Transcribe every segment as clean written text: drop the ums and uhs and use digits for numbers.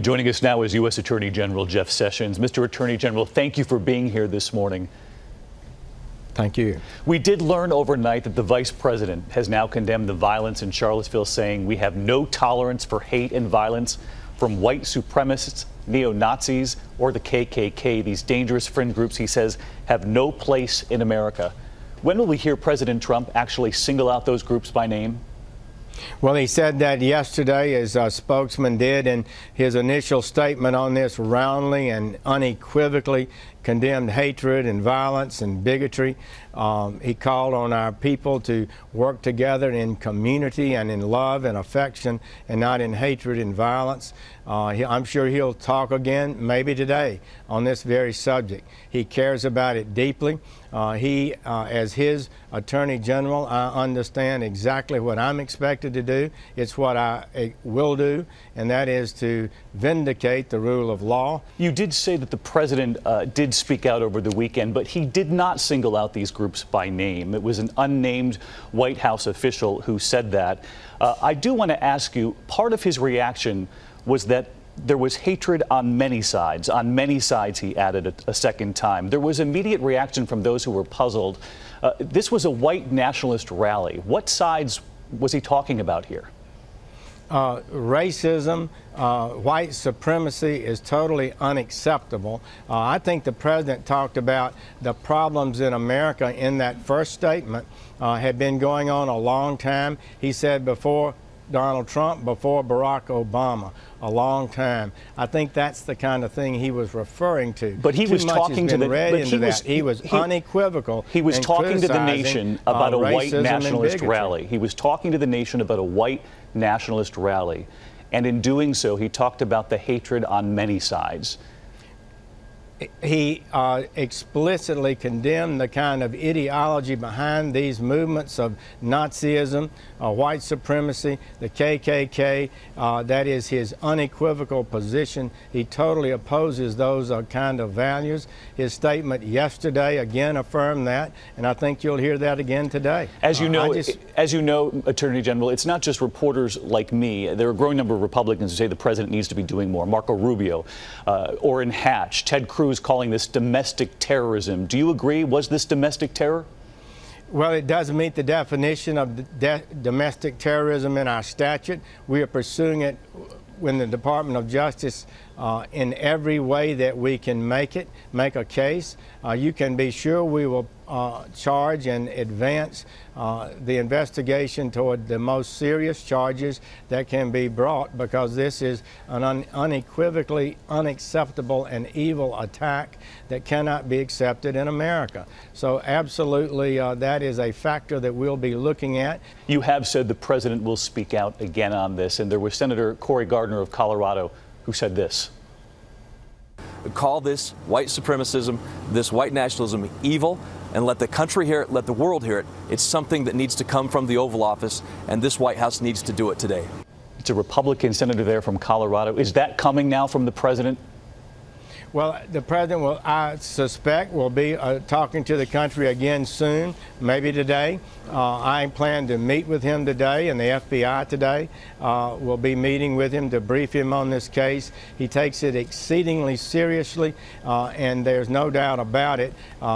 Joining us now is U.S. Attorney General Jeff Sessions. Mr. Attorney General, thank you for being here this morning. Thank you. We did learn overnight that the Vice President has now condemned the violence in Charlottesville, saying we have no tolerance for hate and violence from white supremacists, neo-Nazis, or the KKK. These dangerous fringe groups, he says, have no place in America. When will we hear President Trump actually single out those groups by name? Well, he said that yesterday, as a spokesman did, in his initial statement on this, roundly and unequivocally condemned hatred and violence and bigotry. He called on our people to work together in community and in love and affection and not in hatred and violence. I'm sure he'll talk again, maybe today, on this very subject. He cares about it deeply. As his Attorney General, I understand exactly what I'm expected to do. It's what I will do, and that is to vindicate the rule of law. You did say that the President did speak out over the weekend, but he did not single out these groups by name. It was an unnamed White House official who said that. I do want to ask you, part of his reaction was that there was hatred on many sides. On many sides, he added a second time. There was immediate reaction from those who were puzzled. This was a white nationalist rally. What sides was he talking about here? Racism, white supremacy is totally unacceptable. I think the President talked about the problems in America in that first statement had been going on a long time. He said before Donald Trump, before Barack Obama, a long time. I think that's the kind of thing he was referring to. But he was talking to the he was unequivocal. He was talking to the nation about a white nationalist rally. He was talking to the nation about a white nationalist rally. And in doing so, he talked about the hatred on many sides. He explicitly condemned the kind of ideology behind these movements of Nazism, white supremacy, the KKK. That is his unequivocal position. He totally opposes those kind of values. His statement yesterday again affirmed that, and I think you'll hear that again today. As you know, Attorney General, it's not just reporters like me. There are a growing number of Republicans who say the President needs to be doing more. Marco Rubio, Orrin Hatch, Ted Cruz calling this domestic terrorism. Do you agree? Was this domestic terror? Well, it does meet the definition of domestic terrorism in our statute. We are pursuing it in the Department of Justice in every way that we can make a case. You can be sure we will charge and advance the investigation toward the most serious charges that can be brought, because this is an unequivocally unacceptable and evil attack that cannot be accepted in America. So absolutely that is a factor that we'll be looking at. You have said the President will speak out again on this, and there was Senator Cory Gardner of Colorado who said this. Call this white supremacism, this white nationalism evil, and let the country hear it, let the world hear it. It's something that needs to come from the Oval Office, and this White House needs to do it today. It's a Republican senator there from Colorado. Is that coming now from the President? Well, the President will, I suspect, will be talking to the country again soon, maybe today. I plan to meet with him today, and the FBI today will be meeting with him to brief him on this case. He takes it exceedingly seriously, and there's no doubt about it.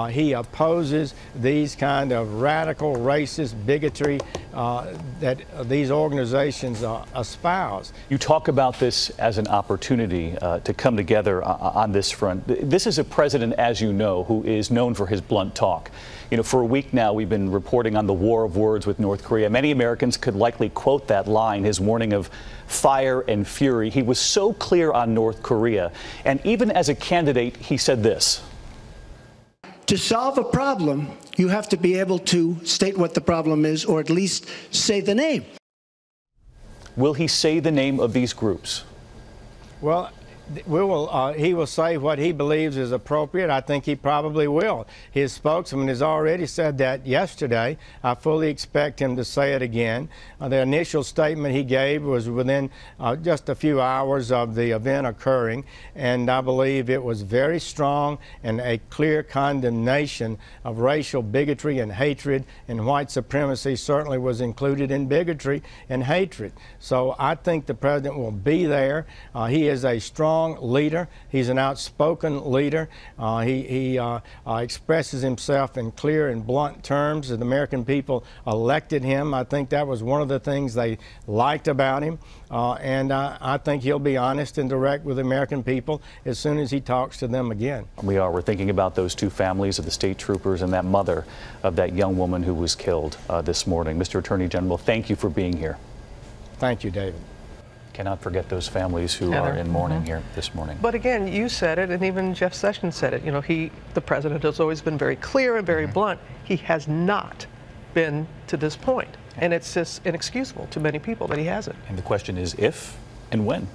He opposes these kind of radical racist bigotry that these organizations espouse. You talk about this as an opportunity to come together on this front. This is a president, as you know, who is known for his blunt talk. You know, for a week now, we've been reporting on the war of words with North Korea. Many Americans could likely quote that line, his warning of fire and fury. He was so clear on North Korea. And even as a candidate, he said this. To solve a problem, you have to be able to state what the problem is, or at least say the name. Will he say the name of these groups? Well, he will say what he believes is appropriate. I think he probably will. His spokesman has already said that yesterday. I fully expect him to say it again. The initial statement he gave was within just a few hours of the event occurring, and I believe it was very strong and a clear condemnation of racial bigotry and hatred, and white supremacy certainly was included in bigotry and hatred. So I think the president will be there. He is a strong leader. He's an outspoken leader. He expresses himself in clear and blunt terms. The American people elected him. I think that was one of the things they liked about him. And I think he'll be honest and direct with the American people as soon as he talks to them again. We're thinking about those two families of the state troopers and that mother of that young woman who was killed this morning. Mr. Attorney General, thank you for being here. Thank you, David. Cannot forget those families who are in mourning here this morning. But again, you said it, and even Jeff Sessions said it. You know, the president has always been very clear and very blunt. He has not been to this point, and it's just inexcusable to many people that he hasn't. And the question is if and when.